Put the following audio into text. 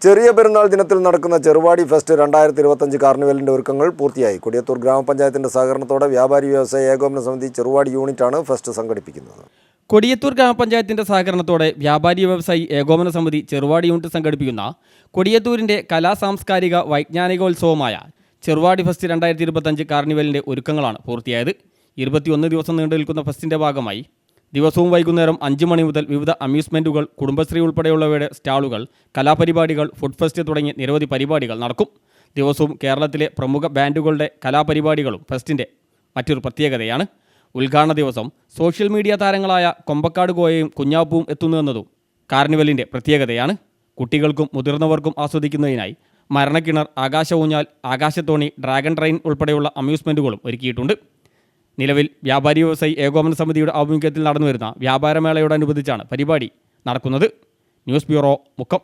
ചെറിയ പെരുന്നാൾ ദിനത്തിൽ നടക്കുന്ന ചെറുവാടി ഫെസ്റ്റ് 2025 കാർണിവലിന്റെ ഒരുക്കങ്ങൾ പൂർത്തിയായി. കൊടിയത്തൂർ ഗ്രാമപഞ്ചായത്തിന്റെ സഹകരണത്തോടെ വ്യാപാരി വ്യവസായ ഏകോപന സമിതി ചെറുവാടി യൂണിറ്റാണ് ഫെസ്റ്റ് സംഘടിപ്പിക്കുന്നത്. കൊടിയത്തൂർ ഗ്രാമപഞ്ചായത്തിന്റെ സഹകരണത്തോടെ വ്യാപാരി വ്യവസായി ഏകോപന സമിതി ചെറുവാടി യൂണിറ്റ് സംഘടിപ്പിക്കുന്ന കൊടിയത്തൂരിന്റെ കലാ സാംസ്കാരിക വൈജ്ഞാനികോത്സവമായ ചെറുവാടി ഫെസ്റ്റ് 2025 കാർണിവലിന്റെ ഒരുക്കങ്ങളാണ് പൂർത്തിയായത്. 21 ദിവസം നീണ്ടു നിൽക്കുന്ന ഫെസ്റ്റിന്റെ ഭാഗമായി ദിവസവും വൈകുന്നേരം 5 മണി മുതൽ വിവിധ അമ്യൂസ്മെൻറ്റുകൾ, കുടുംബശ്രീ ഉൾപ്പെടെയുള്ളവയുടെ സ്റ്റാളുകൾ, കലാപരിപാടികൾ, ഫുഡ് ഫെസ്റ്റ് തുടങ്ങി നിരവധി പരിപാടികൾ നടക്കും. ദിവസവും കേരളത്തിലെ പ്രമുഖ ബാൻഡുകളുടെ കലാപരിപാടികളും ഫെസ്റ്റിൻ്റെ മറ്റൊരു പ്രത്യേകതയാണ്. ഉദ്ഘാടന ദിവസം സോഷ്യൽ മീഡിയ താരങ്ങളായ കൊമ്പക്കാട് കോയയും കുഞ്ഞാപ്പുവും എത്തുന്നുവെന്നതും കാർണിവലിൻ്റെ പ്രത്യേകതയാണ്. കുട്ടികൾക്കും മുതിർന്നവർക്കും ആസ്വദിക്കുന്നതിനായി മരണക്കിണർ, ആകാശ ഊഞ്ഞാൽ, ആകാശത്തോണി, ഡ്രാഗൺ ട്രെയിൻ ഉൾപ്പെടെയുള്ള അമ്യൂസ്മെൻറ്റുകളും ഒരുക്കിയിട്ടുണ്ട്. നിലവിൽ വ്യാപാരി വ്യവസായി ഏകോപന സമിതിയുടെ ആഭിമുഖ്യത്തിൽ നടന്നുവരുന്ന വ്യാപാരമേളയോടനുബന്ധിച്ചാണ് പരിപാടി നടക്കുന്നത്. News bureau, Mukkam.